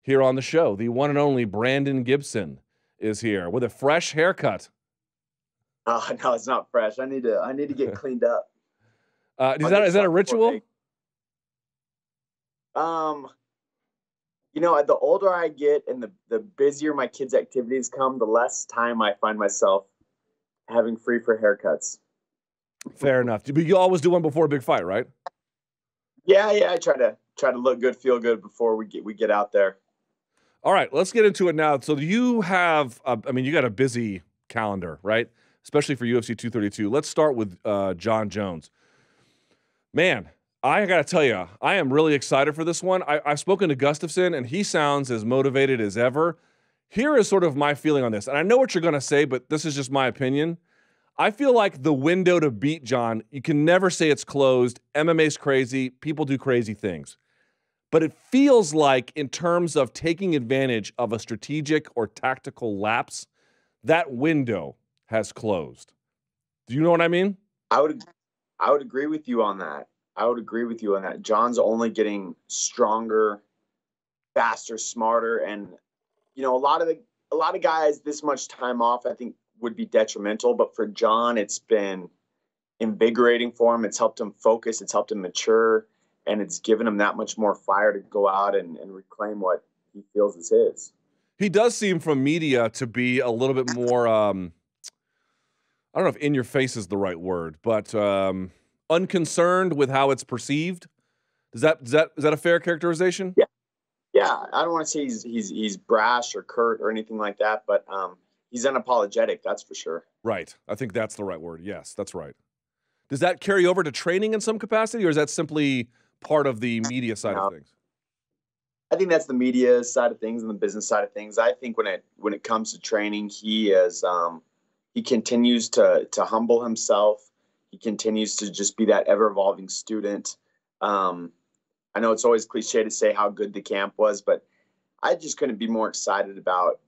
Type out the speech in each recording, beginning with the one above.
here on the show. The one and only Brandon Gibson is here with a fresh haircut. No, it's not fresh. I need to get cleaned up. Is that a ritual? You know, the older I get and the busier my kids' activities come, the less time I find myself having free for haircuts. Fair enough. But you always do one before a big fight, right? Yeah. I try to look good, feel good before we get out there. All right, let's get into it now. So you have, you got a busy calendar, right? Especially for UFC 232. Let's start with Jon Jones. Man, I got to tell you, I am really excited for this one. I've spoken to Gustafsson, and he sounds as motivated as ever. Here is sort of my feeling on this, and I know what you're going to say, but this is just my opinion. I feel like the window to beat Jon, you can never say it's closed. MMA's crazy. People do crazy things. But it feels like in terms of taking advantage of a strategic or tactical lapse, that window has closed. Do you know what I mean? I would agree with you on that. Jon's only getting stronger, faster, smarter, and you know, a lot of guys this much time off I think would be detrimental, but for Jon it's been invigorating for him. It's helped him focus, it's helped him mature, and it's given him that much more fire to go out and reclaim what he feels is his. He does seem from media to be a little bit more I don't know if in your face is the right word, but unconcerned with how it's perceived. Is that a fair characterization? Yeah. I don't want to say he's brash or curt or anything like that, but he's unapologetic, that's for sure. Right. I think that's the right word. Yes, that's right. Does that carry over to training in some capacity, or is that simply part of the media side of things? I think that's the media side of things and the business side of things. I think when it comes to training, he continues to humble himself. He continues to just be that ever-evolving student. I know it's always cliche to say how good the camp was, but I just couldn't be more excited about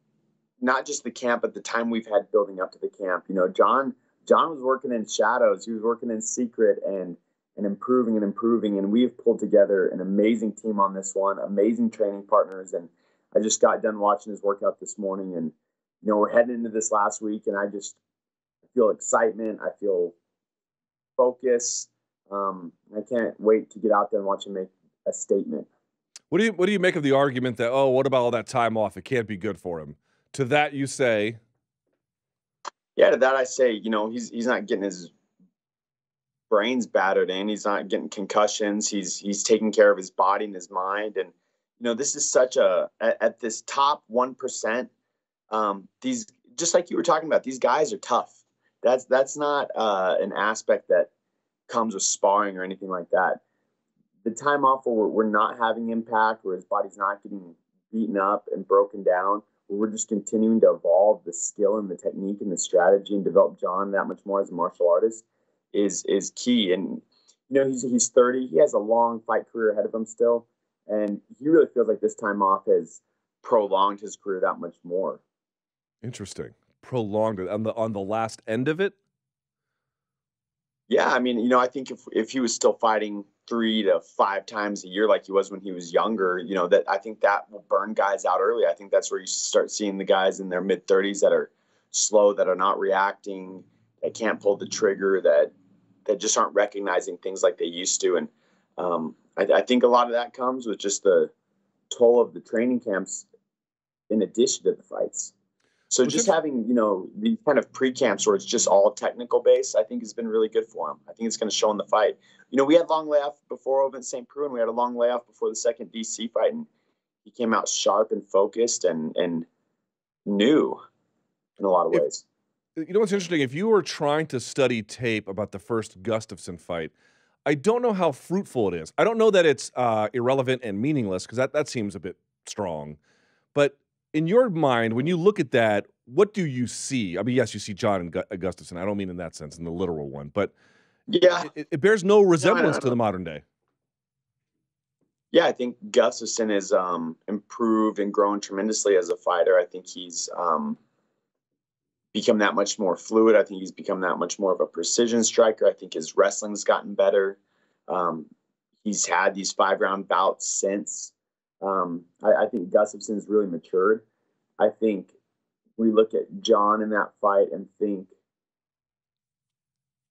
not just the camp, but the time we've had building up to the camp. You know, Jon was working in shadows. He was working in secret and improving, and we've pulled together an amazing team on this one, amazing training partners. And I just got done watching his workout this morning, and you know, we're heading into this last week, and I feel excitement. I feel focus. I can't wait to get out there and watch him make a statement. What do you make of the argument that, oh, what about all that time off? It can't be good for him. To that you say? Yeah, to that I say, you know, he's not getting his brains battered in. He's not getting concussions. He's taking care of his body and his mind. And, you know, this is such at this top 1%, these, just like you were talking about, these guys are tough. That's not an aspect that comes with sparring or anything like that. The time off where we're not having impact, where his body's not getting beaten up and broken down, where we're just continuing to evolve the skill and the technique and the strategy and develop Jon that much more as a martial artist is key. And, you know, he's 30. He has a long fight career ahead of him still. And he really feels like this time off has prolonged his career that much more. Interesting. Prolonged it on the last end of it? Yeah, I mean, you know, I think if he was still fighting 3 to 5 times a year like he was when he was younger, you know, that I think that will burn guys out early. I think that's where you start seeing the guys in their mid-30s that are slow, that are not reacting, that can't pull the trigger, that just aren't recognizing things like they used to. And I think a lot of that comes with just the toll of the training camps in addition to the fights. So just having, you know, these kind of pre-camps where it's just all technical based, I think has been really good for him. I think it's going to show in the fight. You know, we had long layoff before over in St. Preux, and we had a long layoff before the second DC fight, and he came out sharp and focused and new in a lot of ways. You know what's interesting? If you were trying to study tape about the first Gustafsson fight, I don't know how fruitful it is. I don't know that it's irrelevant and meaningless, because that seems a bit strong. But in your mind, when you look at that, what do you see? I mean, yes, you see Jon and Gustafsson. I don't mean in that sense, in the literal one, but yeah, it bears no resemblance to the modern day. Yeah, I think Gustafsson has improved and grown tremendously as a fighter. I think he's become that much more fluid. I think he's become that much more of a precision striker. I think his wrestling's gotten better. He's had these 5-round bouts since. I think Gustafsson's really matured. I think we look at Jon in that fight and think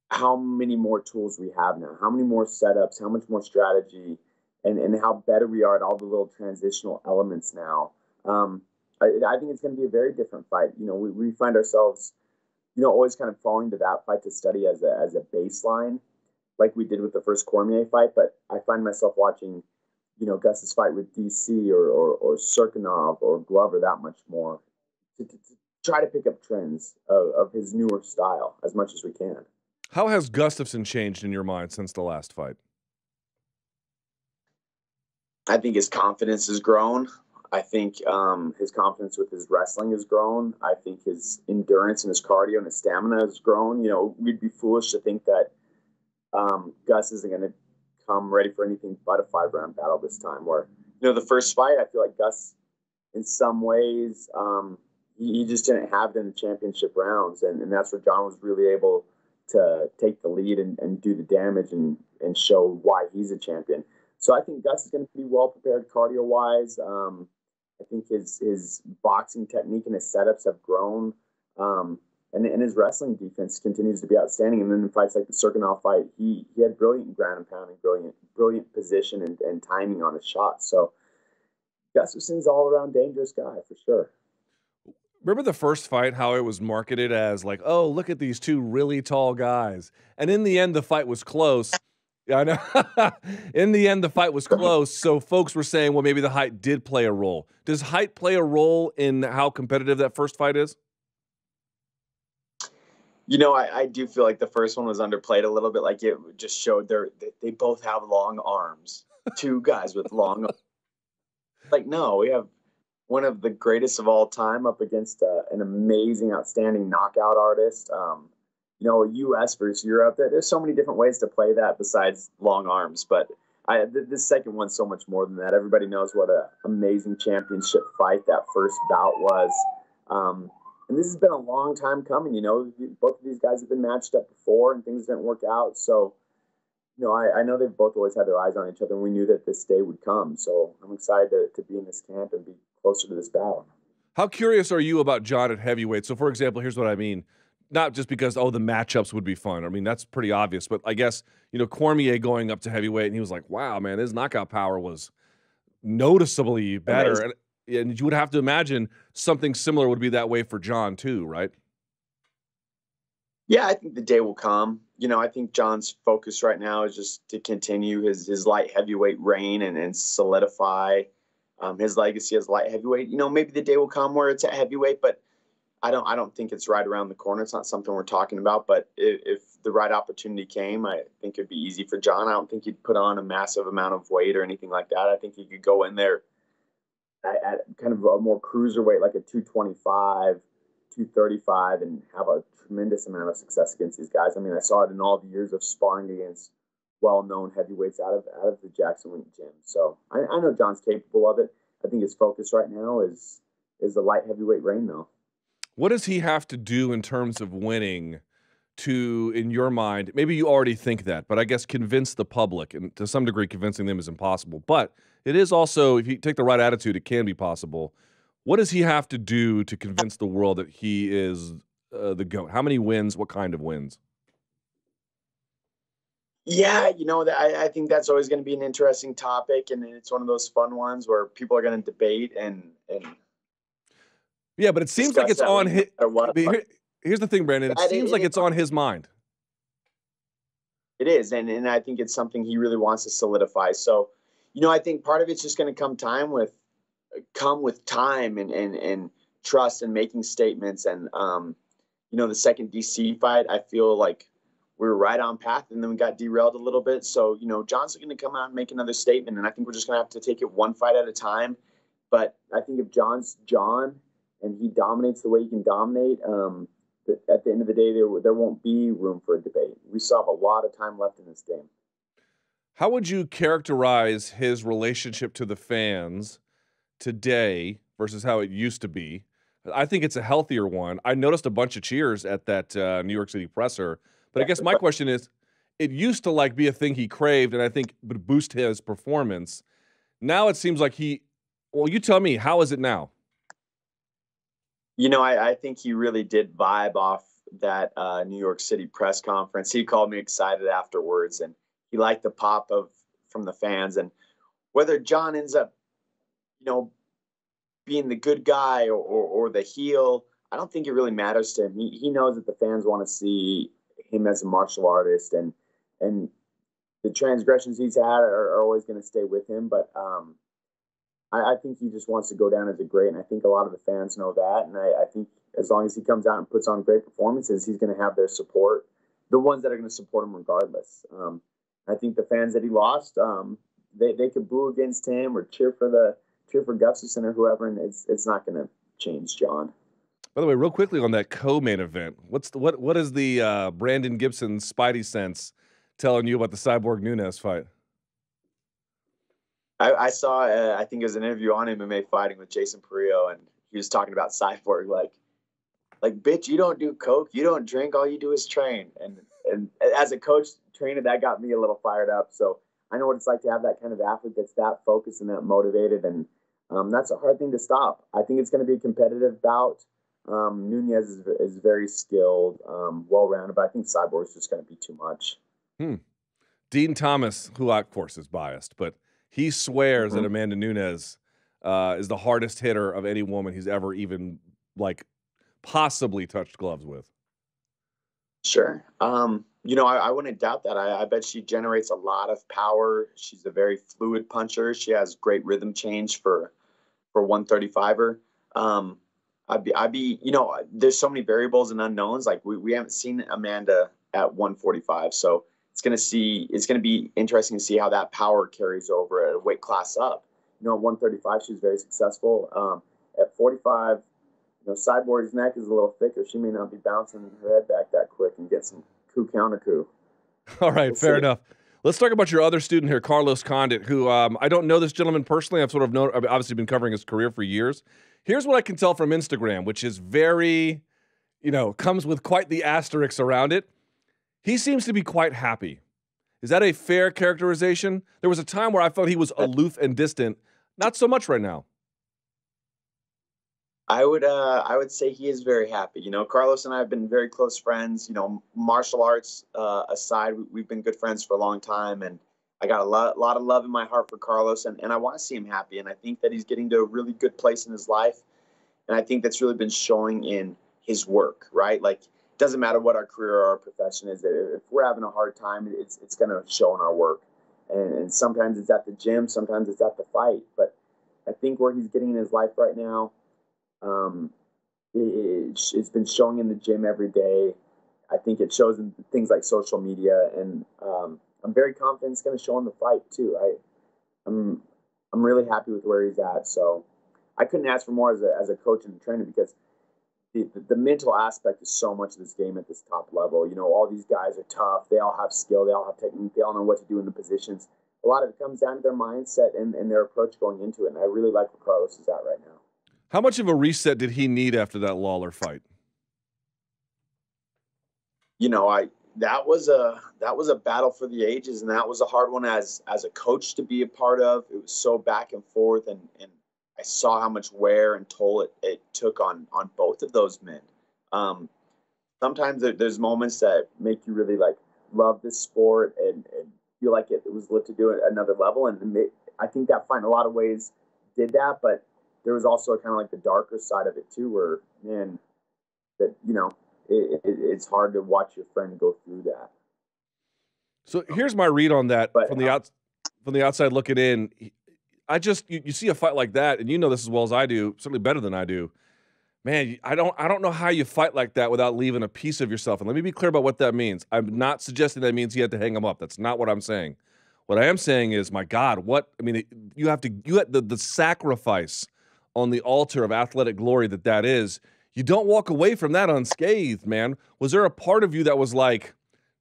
how many more tools we have now, how many more setups, how much more strategy, and how better we are at all the little transitional elements now. I think it's going to be a very different fight. We find ourselves, always kind of falling to that fight to study as a baseline, like we did with the first Cormier fight. But I find myself watching, Gus's fight with DC or Serkinov or Glover that much more to try to pick up trends of his newer style as much as we can. How has Gustafsson changed in your mind since the last fight? I think his confidence has grown. I think his confidence with his wrestling has grown. I think his endurance and his cardio and his stamina has grown. We'd be foolish to think that Gus isn't going to come ready for anything but a 5-round battle this time. Where, the first fight, I feel like Gus, in some ways, he just didn't have it in the championship rounds. And that's where Jon was really able to take the lead and do the damage and show why he's a champion. So I think Gus is going to be well prepared cardio-wise. I think his boxing technique and his setups have grown. And his wrestling defense continues to be outstanding. And then in fights like the Serkinov fight, he had brilliant ground and pounding, brilliant position and timing on his shots. So Gustafsson's all-around dangerous guy for sure. Remember the first fight, how it was marketed as like, oh, look at these two really tall guys. And in the end, the fight was close. Yeah, I know. In the end, the fight was close. So folks were saying, well, maybe the height did play a role. Does height play a role in how competitive that first fight is? I do feel like the first one was underplayed a little bit. Like it just showed they both have long arms. Two guys with long arms. Like, no, we have one of the greatest of all time up against an amazing, outstanding knockout artist. U.S. versus Europe. There's so many different ways to play that besides long arms. But this second one's so much more than that. Everybody knows what an amazing championship fight that first bout was. And this has been a long time coming. Both of these guys have been matched up before and things didn't work out. So, I know they've both always had their eyes on each other, and we knew that this day would come. So I'm excited to be in this camp and be closer to this battle. How curious are you about Jon at heavyweight? So, for example, here's what I mean. Not just because, the matchups would be fun. I mean, that's pretty obvious. But I guess, Cormier going up to heavyweight, and he was like, wow, man, his knockout power was noticeably better. And you would have to imagine something similar would be that way for Jon too, right? Yeah, I think the day will come. I think Jon's focus right now is just to continue his light heavyweight reign and solidify his legacy as light heavyweight. Maybe the day will come where it's at heavyweight, but I don't think it's right around the corner. It's not something we're talking about. But if the right opportunity came, I think it'd be easy for Jon. I don't think he'd put on a massive amount of weight or anything like that. I think he could go in there at kind of a more cruiserweight, like a 225, 235, and have a tremendous amount of success against these guys. I mean, I saw it in all the years of sparring against well-known heavyweights out of the Jackson Wink gym. So I know Jon's capable of it. I think his focus right now is the light heavyweight reign, though. What does he have to do in terms of winning to, in your mind, maybe you already think that, but I guess convince the public, and to some degree convincing them is impossible, but it is also, if you take the right attitude, it can be possible. What does he have to do to convince the world that he is the GOAT? How many wins? What kind of wins? Yeah, I think that's always going to be an interesting topic, and it's one of those fun ones where people are going to debate and yeah, but it seems like it's on his. Here's the thing, Brandon. It seems like it's on his mind. It is, and I think it's something he really wants to solidify. So, I think part of it's just going to come with time and trust and making statements. And the second DC fight, I feel like we were right on path, and then we got derailed a little bit. So, Jon's going to come out and make another statement, and I think we're just going to have to take it one fight at a time. But I think if Jon's Jon and he dominates the way he can dominate, at the end of the day, there won't be room for a debate. We still have a lot of time left in this game. How would you characterize his relationship to the fans today versus how it used to be? I think it's a healthier one. I noticed a bunch of cheers at that New York City presser, but I guess my question is, it used to be a thing he craved, and I think would boost his performance. Now it seems like he Well, you tell me, how is it now? You know, I think he really did vibe off that New York City press conference. He called me excited afterwards, and he liked the pop of from the fans. And whether Jon ends up, you know, being the good guy or the heel, I don't think it really matters to him. He knows that the fans want to see him as a martial artist, and the transgressions he's had are always going to stay with him. But I think he just wants to go down as a great, and I think a lot of the fans know that. And I think as long as he comes out and puts on great performances, he's going to have their support, the ones that are going to support him regardless. I think the fans that he lost, they could boo against him or cheer for Gustafsson or whoever, and it's not going to change Jon. By the way, real quickly on that co-main event, what is the Brandon Gibson Spidey sense telling you about the Cyborg Nunes fight? I saw, I think it was an interview on MMA Fighting with Jason Perillo, and he was talking about Cyborg, like, bitch, you don't do coke, you don't drink, all you do is train. And as a coach trainer, that got me a little fired up. So I know what it's like to have that kind of athlete that's that focused and that motivated, and that's a hard thing to stop. I think it's going to be a competitive bout. Nunes is very skilled, well-rounded, but I think Cyborg is just going to be too much. Dean Thomas, who of course is biased, but he swears that Amanda Nunes is the hardest hitter of any woman he's ever even possibly touched gloves with. Sure. You know, I wouldn't doubt that. I bet she generates a lot of power. She's a very fluid puncher. She has great rhythm change for 135er. I'd be, you know, there's so many variables and unknowns. Like we haven't seen Amanda at 145, so it's going to be interesting to see how that power carries over at a weight class up. You know, at 135, she was very successful. At 45, you know, Cyborg's neck is a little thicker. She may not be bouncing her head back that quick and get some counter coup. All right, fair enough. Let's talk about your other student here, Carlos Condit, who I don't know this gentleman personally. I've obviously been covering his career for years. Here's what I can tell from Instagram, which is very, you know, comes with quite the asterisks around it. He seems to be quite happy. Is that a fair characterization? There was a time where I felt he was aloof and distant. Not so much right now. I would say he is very happy. You know, Carlos and I have been very close friends. You know, martial arts aside, we've been good friends for a long time, and I got a lot of love in my heart for Carlos, and I want to see him happy. And I think that he's getting to a really good place in his life, and I think that's really been showing in his work, right? Like, it doesn't matter what our career or our profession is. If we're having a hard time, it's going to show in our work. And sometimes it's at the gym, sometimes it's at the fight. But I think where he's getting in his life right now, it's been showing in the gym every day. I think it shows in things like social media, and I'm very confident it's going to show in the fight too. I'm really happy with where he's at. So I couldn't ask for more as a coach and a trainer, because the mental aspect is so much of this game at this top level. You know, all these guys are tough. They all have skill. They all have technique. They all know what to do in the positions. A lot of it comes down to their mindset and their approach going into it. And I really like where Carlos is at right now. How much of a reset did he need after that Lawler fight? You know, that was a battle for the ages, and that was a hard one as a coach to be a part of. It was so back and forth, and I saw how much wear and toll it took on both of those men. Sometimes there's moments that make you really love this sport and feel like it was lifted to another level. And I think that fight in a lot of ways did that, but there was also kind of like the darker side of it too, where, man, that, you know, it's hard to watch your friend go through that. So here's my read on that from the outside looking in. You see a fight like that, and you know this as well as I do, certainly better than I do. Man, I don't know how you fight like that without leaving a piece of yourself. And let me be clear about what that means. I'm not suggesting that means he had to hang him up. That's not what I'm saying. What I am saying is, my God, you had the sacrifice on the altar of athletic glory that is. You don't walk away from that unscathed, man. Was there a part of you that was like,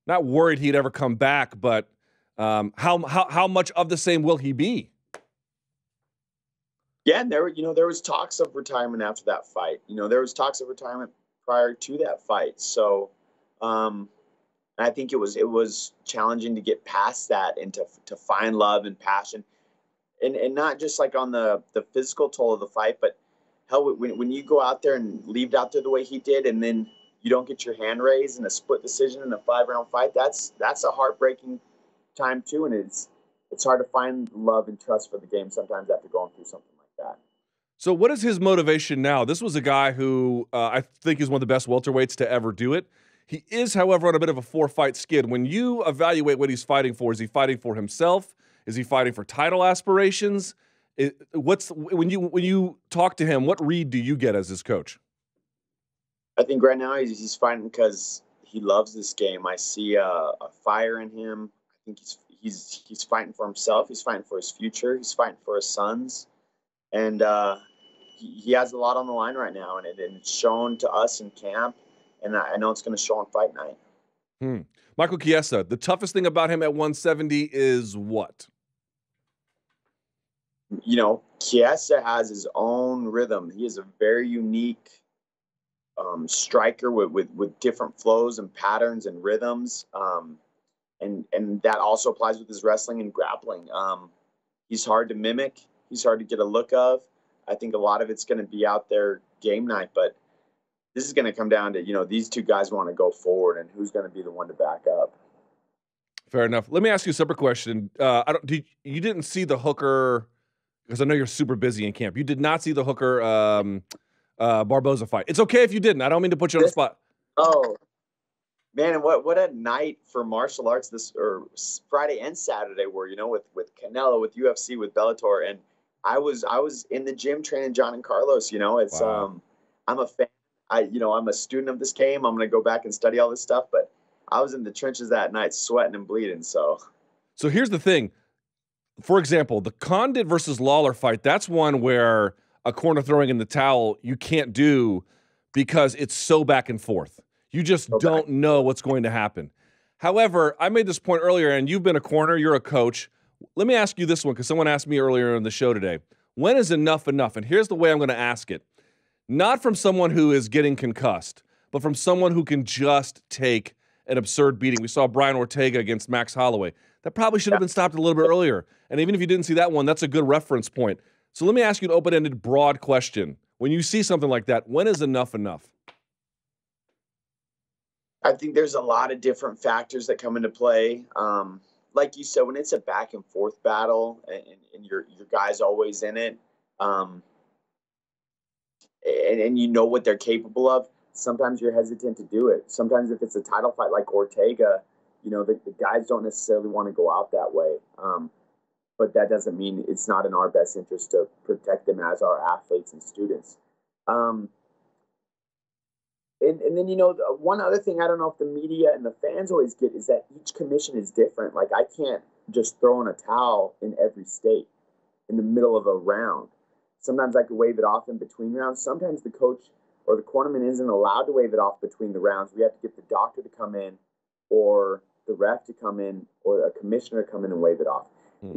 not worried he'd ever come back, but how much of the same will he be? Yeah, and there was talks of retirement after that fight. You know, there was talks of retirement prior to that fight. So, I think it was challenging to get past that and to find love and passion. and not just like on the physical toll of the fight, but hell, when you go out there and leave it out there the way he did, and then you don't get your hand raised in a split decision in a 5-round fight, that's a heartbreaking time too, and it's hard to find love and trust for the game sometimes after going through something like that. So what is his motivation now? This was a guy who I think is one of the best welterweights to ever do it. He is, however, on a bit of a 4-fight skid. When you evaluate what he's fighting for, is he fighting for himself? Is he fighting for title aspirations? When you talk to him, what read do you get as his coach? I think right now he's fighting because he loves this game. I see a fire in him. I think he's fighting for himself. He's fighting for his future. He's fighting for his sons, and he has a lot on the line right now, and it's shown to us in camp. And I know it's going to show on fight night. Michael Chiesa, the toughest thing about him at 170 is what? You know, Chiesa has his own rhythm. He is a very unique striker with different flows and patterns and rhythms. And that also applies with his wrestling and grappling. He's hard to mimic. He's hard to get a look of. I think a lot of it's going to be out there game night, but this is going to come down to, you know, these two guys want to go forward and who's going to be the one to back up. Fair enough. Let me ask you a separate question. You didn't see the Hooker, because I know you're super busy in camp. You did not see the Hooker Barboza fight. It's okay if you didn't. I don't mean to put you on the spot. Oh, man, and what a night for martial arts this or Friday and Saturday were, you know, with Canelo, with UFC, with Bellator, and I was in the gym training John and Carlos. You know, it's Wow. I'm a fan. I'm a student of this game. I'm going to go back and study all this stuff, but I was in the trenches that night, sweating and bleeding. So here's the thing. For example, the Condit versus Lawler fight, that's one where a corner throwing in the towel you can't do because it's so back and forth. You just don't know what's going to happen. However, I made this point earlier, and you've been a corner, you're a coach. Let me ask you this one, because someone asked me earlier in the show today. When is enough enough? And here's the way I'm going to ask it. Not from someone who is getting concussed, but from someone who can just take an absurd beating. We saw Brian Ortega against Max Holloway. That probably should have been stopped a little bit earlier. And even if you didn't see that one, that's a good reference point. So let me ask you an open-ended, broad question. When you see something like that, when is enough enough? I think there's a lot of different factors that come into play. Like you said, when it's a back and forth battle and your guy's always in it, and you know what they're capable of, sometimes you're hesitant to do it. Sometimes if it's a title fight like Ortega, you know, the guys don't necessarily want to go out that way. But that doesn't mean it's not in our best interest to protect them as our athletes and students. And then, you know, one other thing I don't know if the media and the fans always get is that each commission is different. Like, I can't just throw in a towel in every state in the middle of a round. Sometimes I could wave it off in between rounds. Sometimes the coach or the cornerman isn't allowed to wave it off between the rounds. We have to get the doctor to come in or the ref to come in or a commissioner to come in and wave it off.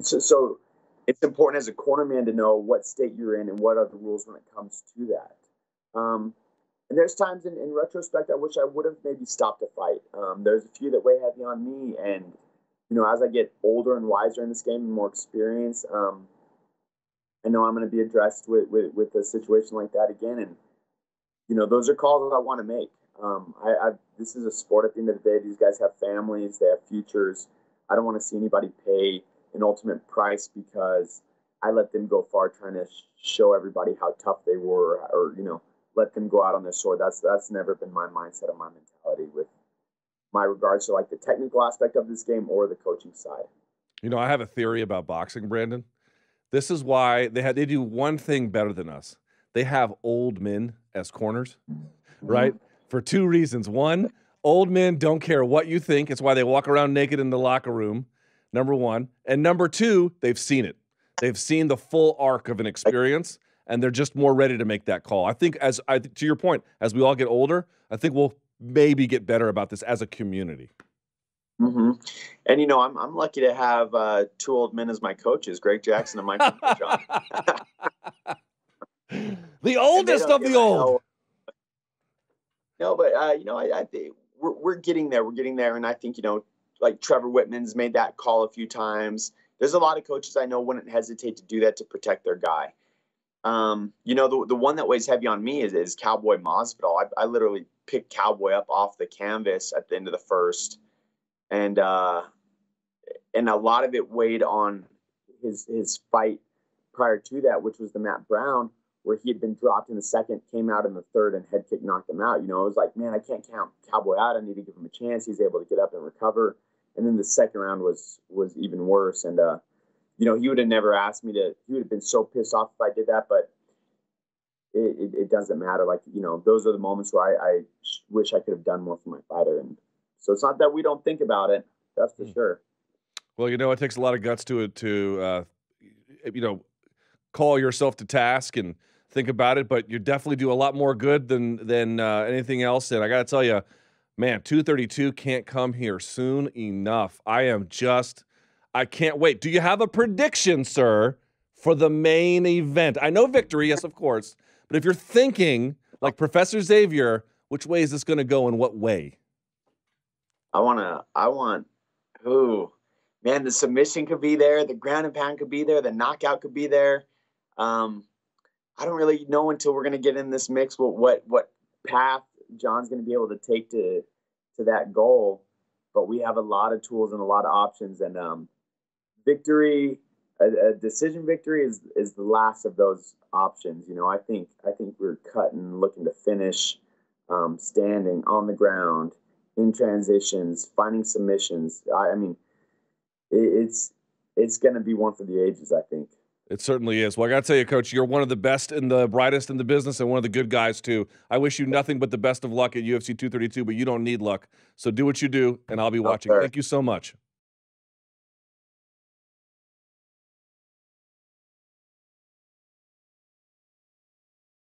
So it's important as a cornerman to know what state you're in and what are the rules when it comes to that. And there's times in retrospect I wish I would have maybe stopped a fight. There's a few that weigh heavy on me. And, you know, as I get older and wiser in this game and more experience, I know I'm going to be addressed with a situation like that again. And, you know, those are calls that I want to make. This is a sport at the end of the day. These guys have families. They have futures. I don't want to see anybody pay an ultimate price because I let them go far trying to show everybody how tough they were or, you know, let them go out on their sword. That's never been my mindset or my mentality with my regards to like the technical aspect of this game or the coaching side. You know, I have a theory about boxing, Brandon. This is why they do one thing better than us. They have old men as corners, right? For two reasons. One, old men don't care what you think. It's why they walk around naked in the locker room, number one. And number two, they've seen it. They've seen the full arc of an experience, and they're just more ready to make that call. I think to your point, as we all get older, I think we'll maybe get better about this as a community. Mm-hmm. And, you know, I'm lucky to have two old men as my coaches, Greg Jackson and Michael John. The oldest of the old. No, but, you know, I think we're getting there. We're getting there. And I think, you know, like Trevor Whitman's made that call a few times. there's a lot of coaches I know wouldn't hesitate to do that to protect their guy. You know, the one that weighs heavy on me is Cowboy Masvidal. I literally picked Cowboy up off the canvas at the end of the first, and a lot of it weighed on his fight prior to that, which was the Matt Brown, where he had been dropped in the second, came out in the third, and head kick knocked him out. You know, it was like, man, I can't count Cowboy out. I need to give him a chance. He's able to get up and recover. And then the second round was even worse. And, you know, he would have never asked me to, he would have been so pissed off if I did that, but it doesn't matter. Like, you know, those are the moments where I wish I could have done more for my fighter. And so it's not that we don't think about it. That's for sure. Well, you know, it takes a lot of guts to you know, call yourself to task and think about it, but you definitely do a lot more good than anything else. And I got to tell you, man, 232 can't come here soon enough. I can't wait. Do you have a prediction, sir, for the main event? I know victory, yes, of course, but if you're thinking like Professor Xavier, which way is this going to go and what way? The submission could be there. The ground and pound could be there. The knockout could be there. I don't really know until we're going to get in this mix what path Jon's going to be able to take to that goal. But we have a lot of tools and a lot of options. And victory, a decision victory is the last of those options. You know, I think we're cutting, looking to finish, standing on the ground, in transitions, finding submissions. I mean, it's going to be one for the ages, I think. It certainly is. Well, I got to tell you, Coach, you're one of the best and the brightest in the business and one of the good guys, too. I wish you nothing but the best of luck at UFC 232, but you don't need luck. So do what you do, and I'll be watching. Thank you so much.